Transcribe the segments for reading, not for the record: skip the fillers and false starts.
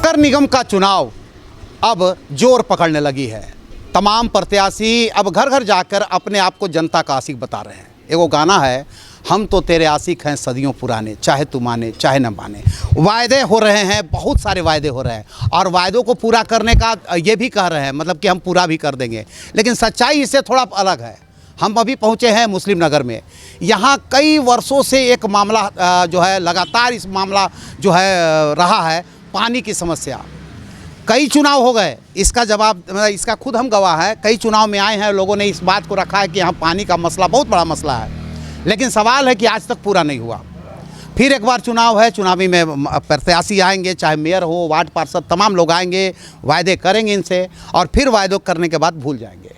नगर निगम का चुनाव अब जोर पकड़ने लगी है। तमाम प्रत्याशी अब घर घर जाकर अपने आप को जनता का आशिक बता रहे हैं। एगो गाना है, हम तो तेरे आशिक हैं सदियों पुराने, चाहे तू माने चाहे न माने। वायदे हो रहे हैं, बहुत सारे वायदे हो रहे हैं और वायदों को पूरा करने का ये भी कह रहे हैं, मतलब कि हम पूरा भी कर देंगे। लेकिन सच्चाई इससे थोड़ा अलग है। हम अभी पहुँचे हैं मुस्लिम नगर में। यहाँ कई वर्षों से एक मामला जो है लगातार इस मामला जो है रहा है, पानी की समस्या। कई चुनाव हो गए, इसका जवाब इसका खुद हम गवाह हैं। कई चुनाव में आए हैं, लोगों ने इस बात को रखा है कि यहाँ पानी का मसला बहुत बड़ा मसला है, लेकिन सवाल है कि आज तक पूरा नहीं हुआ। फिर एक बार चुनाव है, चुनावी में प्रत्याशी आएंगे, चाहे मेयर हो, वार्ड पार्षद, तमाम लोग आएंगे, वायदे करेंगे इनसे और फिर वायदों करने के बाद भूल जाएंगे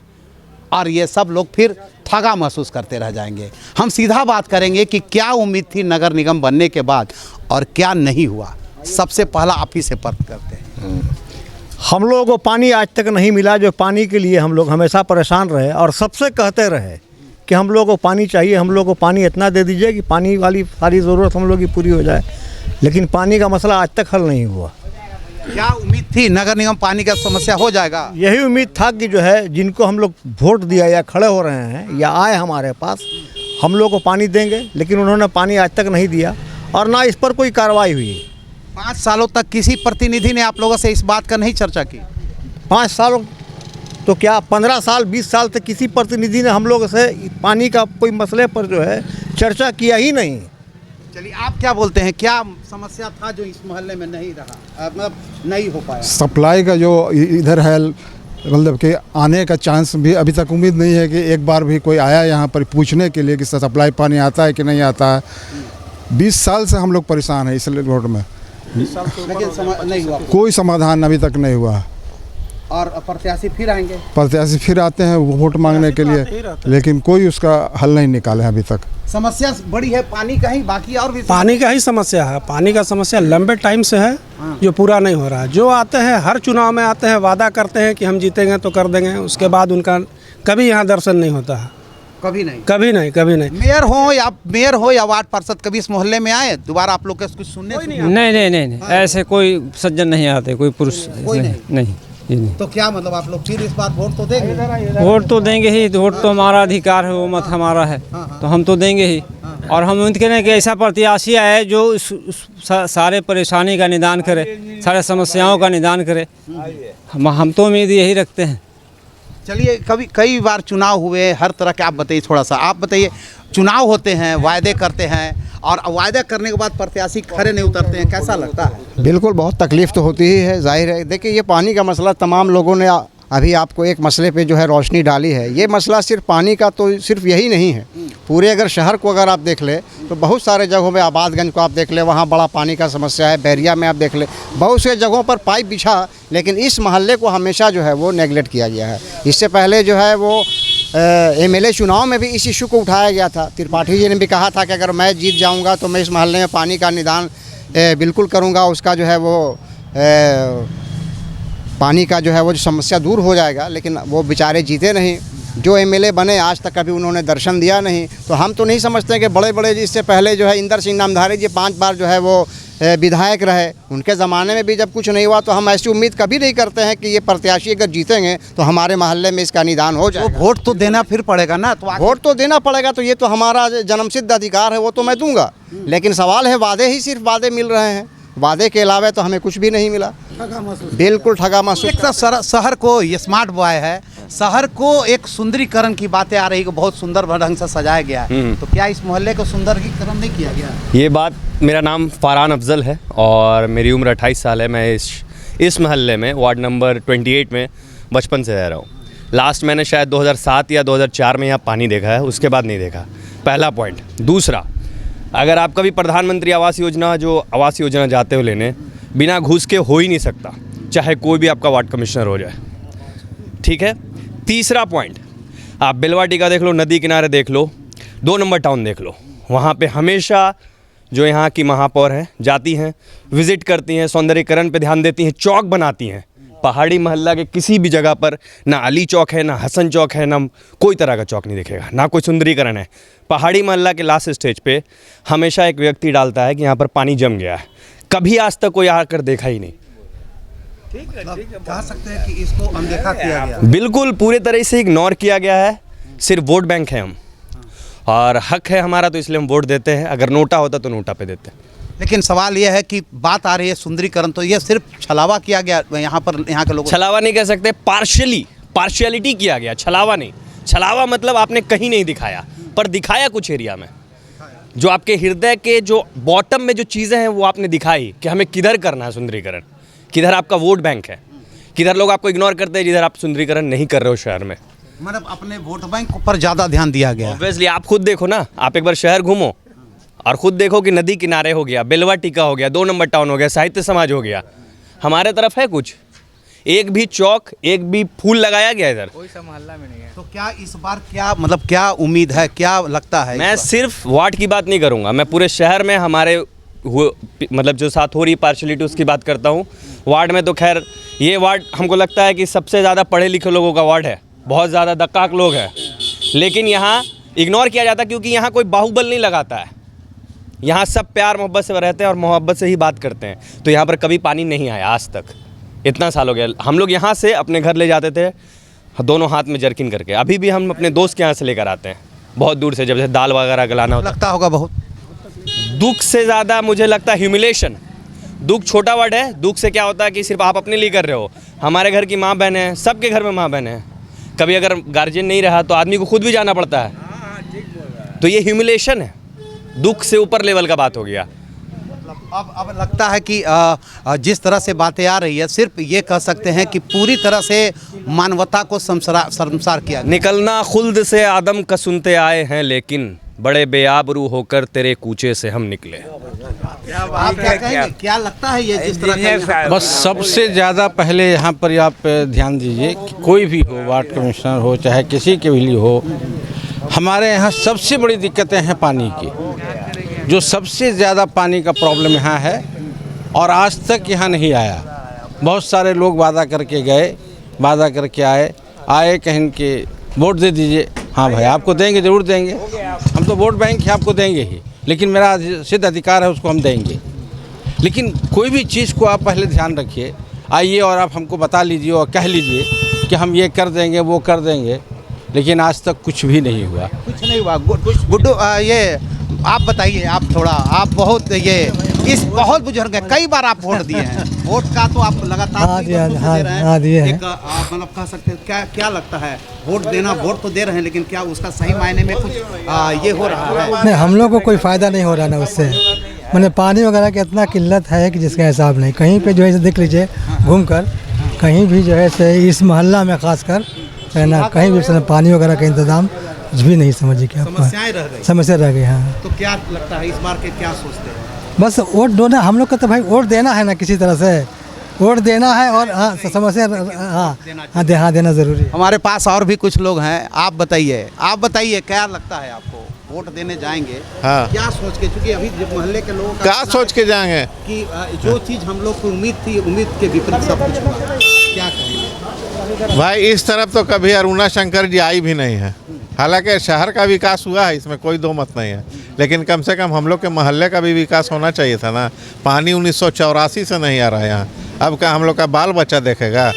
और ये सब लोग फिर ठगा महसूस करते रह जाएंगे। हम सीधा बात करेंगे कि क्या उम्मीद थी नगर निगम बनने के बाद और क्या नहीं हुआ। सबसे पहला आप ही से बात करते हैं। हम लोगों को पानी आज तक नहीं मिला, जो पानी के लिए हम लोग हमेशा परेशान रहे और सबसे कहते रहे कि हम लोगों को पानी चाहिए, हम लोग को पानी इतना दे दीजिए कि पानी वाली सारी ज़रूरत हम लोग की पूरी हो जाए। लेकिन पानी का मसला आज तक हल नहीं हुआ। क्या उम्मीद थी नगर निगम पानी का समस्या हो जाएगा? यही उम्मीद था कि जो है जिनको हम लोग वोट दिया या खड़े हो रहे हैं या आए हमारे पास, हम लोग को पानी देंगे, लेकिन उन्होंने पानी आज तक नहीं दिया और ना इस पर कोई कार्रवाई हुई। 5 सालों तक किसी प्रतिनिधि ने आप लोगों से इस बात का नहीं चर्चा की? 5 सालों तो क्या 15 साल 20 साल तक किसी प्रतिनिधि ने हम लोग से पानी का कोई मसले पर जो है चर्चा किया ही नहीं। चलिए, आप क्या बोलते हैं, क्या समस्या था जो इस मोहल्ले में नहीं रहा, मतलब नहीं हो पाया? सप्लाई का जो इधर है, मतलब कि आने का चांस भी अभी तक उम्मीद नहीं है कि एक बार भी कोई आया यहाँ पर पूछने के लिए कि सप्लाई पानी आता है कि नहीं आता है। 20 साल से हम लोग परेशान हैं इस रोड में, लेकिन नहीं हुआ, कोई समाधान अभी तक नहीं हुआ। और प्रत्याशी फिर आएंगे, प्रत्याशी फिर आते हैं वोट मांगने के लिए, लेकिन कोई उसका हल नहीं निकाले अभी तक। समस्या बड़ी है पानी का ही, बाकी और भी पानी का ही समस्या है। पानी का समस्या लंबे टाइम से है, जो पूरा नहीं हो रहा है। जो आते हैं हर चुनाव में आते हैं, वादा करते हैं कि हम जीतेंगे तो कर देंगे, उसके बाद उनका कभी यहाँ दर्शन नहीं होता है। कभी नहीं, कभी नहीं, कभी नहीं। मेयर हो या वार्ड पार्षद कभी इस मोहल्ले में आए दोबारा आप लोग के कुछ सुनने? नहीं, ऐसे कोई सज्जन नहीं आते, कोई पुरुष नहीं। तो क्या मतलब आप लोग फिर इस बार वोट तो देंगे? वोट तो देंगे ही, वोट तो हमारा अधिकार है, वो मत हमारा है, तो हम तो देंगे ही। और हम उम्मीद करें कि ऐसा प्रत्याशी आए जो सारे परेशानी का निदान करे, सारे समस्याओं का निदान करे। हम तो उम्मीद यही रखते हैं। चलिए, कई बार चुनाव हुए, हर तरह के आप बताइए, थोड़ा सा आप बताइए। चुनाव होते हैं, वायदे करते हैं और वायदा करने के बाद प्रत्याशी खड़े नहीं उतरते हैं, कैसा लगता है? बिल्कुल, बहुत तकलीफ़ तो होती ही है, जाहिर है। देखिए, ये पानी का मसला तमाम लोगों ने अभी आपको एक मसले पे जो है रोशनी डाली है। ये मसला सिर्फ पानी का तो सिर्फ यही नहीं है, पूरे अगर शहर को अगर आप देख ले तो बहुत सारे जगहों में, आबादगंज को आप देख ले, वहाँ बड़ा पानी का समस्या है। बैरिया में आप देख ले, बहुत से जगहों पर पाइप बिछा, लेकिन इस महल्ले को हमेशा जो है वो नेगलेक्ट किया गया है। इससे पहले जो है वो MLA चुनाव में भी इस इशू को उठाया गया था। त्रिपाठी जी ने भी कहा था कि अगर मैं जीत जाऊंगा तो मैं इस महल्ले में पानी का निदान बिल्कुल करूंगा, उसका जो है वो पानी का जो है वो समस्या दूर हो जाएगा। लेकिन वो बेचारे जीते नहीं, जो MLA बने आज तक कभी उन्होंने दर्शन दिया नहीं। तो हम तो नहीं समझते कि बड़े बड़े, इससे पहले जो है इंदर सिंह नामधारी जी 5 बार जो है वो विधायक रहे, उनके ज़माने में भी जब कुछ नहीं हुआ तो हम ऐसी उम्मीद कभी नहीं करते हैं कि ये प्रत्याशी अगर जीतेंगे तो हमारे महल्ले में इसका निदान हो जाएगा। तो वोट तो देना फिर पड़ेगा ना, तो वोट तो देना पड़ेगा, तो ये तो हमारा जन्मसिद्ध अधिकार है, वो तो मैं दूंगा। लेकिन सवाल है, वादे ही सिर्फ वादे मिल रहे हैं, वादे के अलावा तो हमें कुछ भी नहीं मिला। बिल्कुल ठगा महसूस। एक तो शहर को, ये स्मार्ट बॉय है, शहर को एक सुंदरीकरण की बातें आ रही, बहुत सुंदर ढंग से सजाया गया है। तो क्या इस मोहल्ले को सुंदरीकरण नहीं किया गया? ये बात, मेरा नाम फरहान अफजल है और मेरी उम्र 28 साल है। मैं इस महल्ले में वार्ड नंबर 28 में बचपन से रह रहा हूँ। लास्ट मैंने शायद 2007 या 2004 में यहाँ पानी देखा है, उसके बाद नहीं देखा। पहला पॉइंट। दूसरा, अगर आप कभी प्रधानमंत्री आवास योजना जाते हो लेने, बिना घूस के हो ही नहीं सकता, चाहे कोई भी आपका वार्ड कमिश्नर हो जाए, ठीक है। तीसरा पॉइंट, आप बेलवाटिका देख लो, नदी किनारे देख लो, 2 नंबर टाउन देख लो, वहाँ पे हमेशा जो यहाँ की महापौर हैं जाती हैं, विज़िट करती हैं, सौंदर्यीकरण पे ध्यान देती हैं, चौक बनाती हैं। पहाड़ी मोहल्ला के किसी भी जगह पर ना अली चौक है, ना हसन चौक है, ना कोई तरह का चौक नहीं दिखेगा, ना कोई सुंदरीकरण है। पहाड़ी मोहल्ला के लास्ट स्टेज पे हमेशा एक व्यक्ति डालता है कि यहाँ पर पानी जम गया है, कभी आज तक कोई आकर देखा ही नहीं। कह सकते हैं कि इसको अनदेखा किया गया। बिल्कुल पूरे तरह से इग्नोर किया गया है। सिर्फ वोट बैंक है हम, और हक है हमारा, तो इसलिए हम वोट देते हैं। अगर नोटा होता तो नोटा पे देते। लेकिन सवाल यह है कि बात आ रही है सुंदरीकरण, तो ये सिर्फ छलावा किया गया यहाँ पर, यहाँ के लोगों। छलावा नहीं कह सकते, पार्शियलिटी किया गया, छलावा नहीं। छलावा मतलब आपने कहीं नहीं दिखाया, पर दिखाया कुछ एरिया में। जो आपके हृदय के जो बॉटम में जो चीज़ें हैं वो आपने दिखाई कि हमें किधर करना है सुंदरीकरण, किधर आपका वोट बैंक है, किधर लोग आपको इग्नोर करते हैं, जिधर आप सुंदरीकरण नहीं कर रहे हो शहर में। मतलब अपने वोट बैंक पर ज़्यादा ध्यान दिया गया। ऑब्वियसली आप खुद देखो ना, आप एक बार शहर घूमो और खुद देखो कि नदी किनारे हो गया, बेलवा टीका हो गया, 2 नंबर टाउन हो गया, साहित्य समाज हो गया। हमारे तरफ है कुछ? एक भी चौक, एक भी फूल लगाया गया इधर? कोई सा मोहल्ला में नहीं है। तो क्या इस बार क्या मतलब क्या उम्मीद है, क्या लगता है? मैं सिर्फ वार्ड की बात नहीं करूंगा, मैं पूरे शहर में हमारे मतलब जो साथ हो रही पार्शलिटी उसकी बात करता हूँ। वार्ड में तो खैर ये वार्ड हमको लगता है कि सबसे ज़्यादा पढ़े लिखे लोगों का वार्ड है, बहुत ज़्यादा दक्काक लोग हैं, लेकिन यहाँ इग्नोर किया जाता है क्योंकि यहाँ कोई बाहुबल नहीं लगाता है। यहाँ सब प्यार मोहब्बत से रहते हैं और मोहब्बत से ही बात करते हैं। तो यहाँ पर कभी पानी नहीं आया आज तक, इतना साल हो गया। हम लोग यहाँ से अपने घर ले जाते थे दोनों हाथ में जर्किन करके, अभी भी हम अपने दोस्त के यहाँ से लेकर आते हैं बहुत दूर से, जब से दाल वगैरह गलाना होता लगता होगा बहुत। दुख से ज़्यादा मुझे लगता है ह्यूमिलेशन। दुख छोटा वर्ड है, दुख से क्या होता है कि सिर्फ आप अपने लिए कर रहे हो। हमारे घर की माँ बहन है, सबके घर में माँ बहन है, कभी अगर गार्जियन नहीं रहा तो आदमी को खुद भी जाना पड़ता है। तो ये ह्यूमिलेशन है, दुख से ऊपर लेवल का बात हो गया। अब लगता है कि जिस तरह से बातें आ रही है, सिर्फ ये कह सकते हैं कि पूरी तरह से मानवता को शर्मसार किया। निकलना खुल्द से आदम का सुनते आए हैं, लेकिन बड़े बेआबरू होकर तेरे कूचे से हम निकले। आप क्या कहेंगे, क्या लगता है ये जिस तरह का? बस सबसे ज़्यादा पहले यहाँ पर आप ध्यान दीजिए कि कोई भी हो, वार्ड कमिश्नर हो चाहे किसी के भी लिए हो, हमारे यहाँ सबसे बड़ी दिक्कतें हैं पानी की। जो सबसे ज़्यादा पानी का प्रॉब्लम यहाँ है और आज तक यहाँ नहीं आया। बहुत सारे लोग वादा करके गए, वादा करके आए कहीं के वोट दे दीजिए, हाँ भाई आपको देंगे, ज़रूर देंगे, हम तो वोट बैंक है, आपको देंगे ही, लेकिन मेरा सिद्ध अधिकार है उसको हम देंगे। लेकिन कोई भी चीज़ को आप पहले ध्यान रखिए, आइए और आप हमको बता लीजिए और कह लीजिए कि हम ये कर देंगे वो कर देंगे, लेकिन आज तक कुछ भी नहीं हुआ। कुछ नहीं हुआ। गुड्डू ये आप बताइए, आप थोड़ा, आप बहुत ये इस बहुत बुजुर्ग है, कई बार आप वोट दिए हैं, वोट का तो आप लगातार दिए हैं। मतलब कह सकते हैं क्या लगता है, वोट देना, वोट तो दे रहे हैं, लेकिन क्या उसका सही मायने में कुछ ये हो रहा है? नहीं, हम लोग को कोई फ़ायदा नहीं हो रहा ना उससे। मैंने पानी वगैरह की इतना किल्लत है कि जिसका हिसाब नहीं। कहीं पे जो है देख लीजिए घूमकर, कहीं भी जो है से इस मोहल्ला में ख़ासकर है ना, कहीं भी पानी वगैरह का इंतज़ाम कुछ भी नहीं, समझिए क्या समस्या रह गई। हाँ, तो क्या लगता है इस बार के, क्या सोचते हैं? बस वोट देना, हम लोग का तो भाई वोट देना है ना, किसी तरह से वोट देना है और हाँ समस्या हाँ देना ज़रूरी है। हमारे पास और भी कुछ लोग हैं, आप बताइए क्या लगता है आपको, वोट देने जाएंगे? हाँ, क्या सोच के, क्योंकि अभी मोहल्ले के लोगों क्या सोच के जाएंगे कि जो चीज़ हम लोग को उम्मीद थी, उम्मीद के विपरीत सब कुछ हुआ, क्या कहेंगे? भाई इस तरफ तो कभी अरुणा शंकर जी आई भी नहीं है। हालांकि शहर का विकास हुआ है, इसमें कोई दो मत नहीं है, लेकिन कम से कम हम लोग के मोहल्ले का भी विकास होना चाहिए था ना। पानी 1984 से नहीं आ रहा है यहाँ, अब क्या हम लोग का बाल बच्चा देखेगा?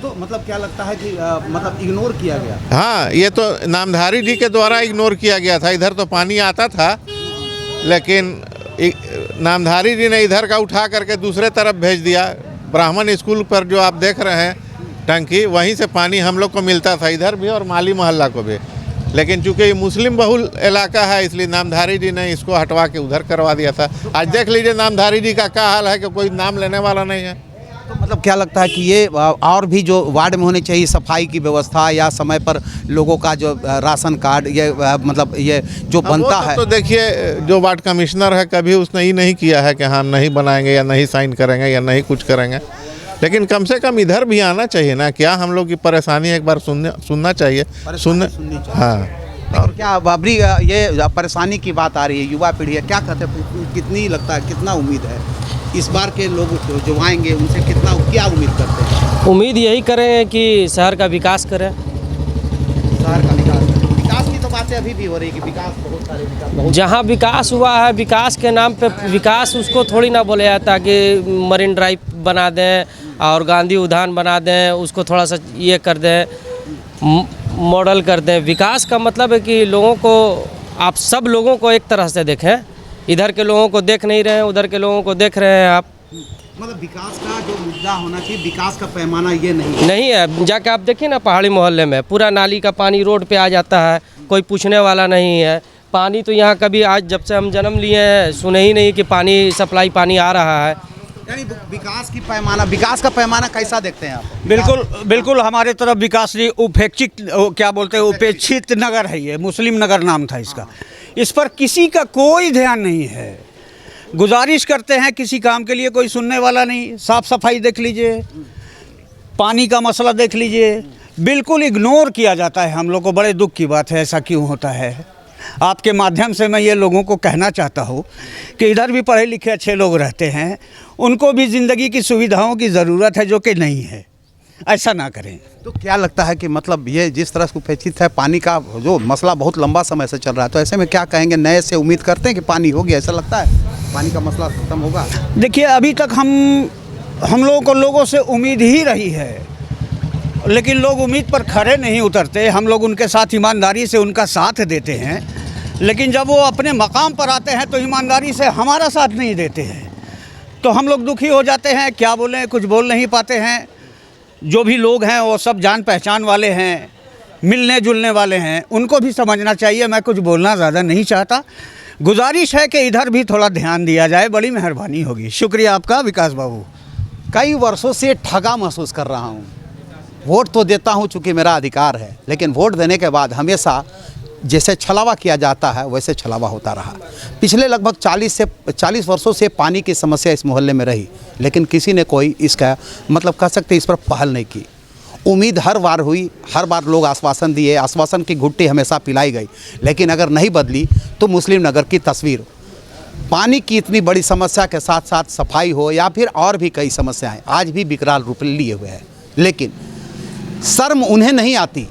तो मतलब क्या लगता है कि मतलब इग्नोर किया गया? हाँ, ये तो नामधारी जी के द्वारा इग्नोर किया गया था। इधर तो पानी आता था, लेकिन नामधारी जी ने इधर का उठा करके दूसरे तरफ भेज दिया। ब्राह्मण स्कूल पर जो आप देख रहे हैं टंकी, वहीं से पानी हम लोग को मिलता था, इधर भी और माली मोहल्ला को भी। लेकिन चूंकि ये मुस्लिम बहुल इलाका है, इसलिए नामधारी जी ने इसको हटवा के उधर करवा दिया था। आज देख लीजिए नामधारी जी का क्या हाल है कि कोई नाम लेने वाला नहीं है। तो मतलब क्या लगता है कि ये और भी जो वार्ड में होनी चाहिए, सफाई की व्यवस्था या समय पर लोगों का जो राशन कार्ड, ये मतलब ये जो बनता है, तो देखिए जो वार्ड कमिश्नर है कभी उसने ये नहीं किया है कि हम नहीं बनाएंगे या नहीं साइन करेंगे या नहीं कुछ करेंगे। लेकिन कम से कम इधर भी आना चाहिए ना, क्या हम लोग की परेशानी एक बार सुनना चाहिए। हाँ, और क्या बाबरी ये परेशानी की बात आ रही है, युवा पीढ़ी है, क्या कहते हैं, कितनी लगता है, कितना उम्मीद है इस बार के लोग जो आएंगे उनसे, क्या उम्मीद करते हैं? उम्मीद यही करें कि शहर का विकास करें। शहर का विकास की तो बातें बातें अभी भी हो रही कि विकास बहुत सारे विकास बहुत जहाँ विकास हुआ है, विकास के नाम पे विकास उसको थोड़ी ना बोला जाता कि मरीन ड्राइव बना दें और गांधी उद्यान बना दें, उसको थोड़ा सा ये कर दें, मॉडल कर दें। विकास का मतलब है कि लोगों को, आप सब लोगों को एक तरह से देखें। इधर के लोगों को देख नहीं रहे हैं, उधर के लोगों को देख रहे हैं आप। मतलब विकास का जो मुद्दा होना चाहिए, विकास का पैमाना ये नहीं है। जाके आप देखिए ना, पहाड़ी मोहल्ले में पूरा नाली का पानी रोड पे आ जाता है, कोई पूछने वाला नहीं है। पानी तो यहाँ कभी, आज जब से हम जन्म लिए हैं, सुने ही नहीं कि पानी सप्लाई पानी आ रहा है। यानी विकास का पैमाना कैसा देखते हैं आप? बिल्कुल हमारे तरफ विकास नहीं, उपेक्षित नगर है ये, मुस्लिम नगर नाम था इसका। इस पर किसी का कोई ध्यान नहीं है। गुजारिश करते हैं, किसी काम के लिए कोई सुनने वाला नहीं। साफ़ सफाई देख लीजिए, पानी का मसला देख लीजिए, बिल्कुल इग्नोर किया जाता है हम लोग को। बड़े दुख की बात है, ऐसा क्यों होता है? आपके माध्यम से मैं ये लोगों को कहना चाहता हूँ कि इधर भी पढ़े लिखे अच्छे लोग रहते हैं, उनको भी ज़िंदगी की सुविधाओं की ज़रूरत है, जो कि नहीं है। ऐसा ना करें। तो क्या लगता है कि मतलब ये जिस तरह से उपेक्षित है, पानी का जो मसला बहुत लंबा समय से चल रहा है, तो ऐसे में क्या कहेंगे? नए से उम्मीद करते हैं कि पानी होगी, ऐसा लगता है पानी का मसला खत्म होगा? देखिए, अभी तक हम लोगों को लोगों से उम्मीद ही रही है, लेकिन लोग उम्मीद पर खरे नहीं उतरते। हम लोग उनके साथ ईमानदारी से उनका साथ देते हैं, लेकिन जब वो अपने मकाम पर आते हैं तो ईमानदारी से हमारा साथ नहीं देते हैं, तो हम लोग दुखी हो जाते हैं। क्या बोलें, कुछ बोल नहीं पाते हैं। जो भी लोग हैं वो सब जान पहचान वाले हैं, मिलने जुलने वाले हैं, उनको भी समझना चाहिए। मैं कुछ बोलना ज़्यादा नहीं चाहता। गुजारिश है कि इधर भी थोड़ा ध्यान दिया जाए, बड़ी मेहरबानी होगी। शुक्रिया आपका, विकास बाबू। कई वर्षों से ठगा महसूस कर रहा हूँ। वोट तो देता हूँ चूँकि मेरा अधिकार है, लेकिन वोट देने के बाद हमेशा जैसे छलावा किया जाता है वैसे छलावा होता रहा। पिछले लगभग 40 वर्षों से पानी की समस्या इस मोहल्ले में रही, लेकिन किसी ने कोई इसका मतलब कह सकते इस पर पहल नहीं की। उम्मीद हर बार हुई, हर बार लोग आश्वासन दिए, आश्वासन की घुट्टी हमेशा पिलाई गई, लेकिन अगर नहीं बदली तो मुस्लिम नगर की तस्वीर, पानी की इतनी बड़ी समस्या के साथ साथ सफाई हो या फिर और भी कई समस्याएं आज भी विकराल रूप लिए हुए हैं। लेकिन शर्म उन्हें नहीं आती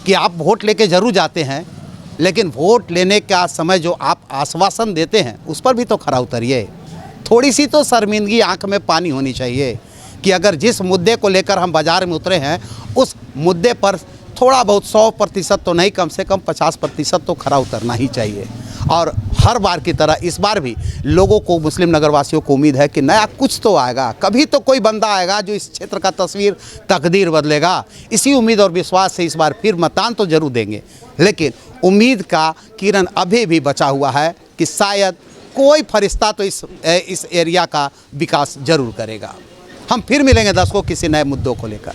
कि आप वोट लेके जरूर जाते हैं, लेकिन वोट लेने का समय जो आप आश्वासन देते हैं उस पर भी तो खरा उतरिए। थोड़ी सी तो शर्मिंदगी, आंख में पानी होनी चाहिए कि अगर जिस मुद्दे को लेकर हम बाज़ार में उतरे हैं उस मुद्दे पर थोड़ा बहुत 100% तो नहीं, कम से कम 50% तो खरा उतरना ही चाहिए। और हर बार की तरह इस बार भी लोगों को, मुस्लिम नगरवासियों को उम्मीद है कि नया कुछ तो आएगा, कभी तो कोई बंदा आएगा जो इस क्षेत्र का तस्वीर, तकदीर बदलेगा। इसी उम्मीद और विश्वास से इस बार फिर मतदान तो जरूर देंगे, लेकिन उम्मीद का किरण अभी भी बचा हुआ है कि शायद कोई फरिश्ता तो इस एरिया का विकास जरूर करेगा। हम फिर मिलेंगे दर्शकों किसी नए मुद्दों को लेकर।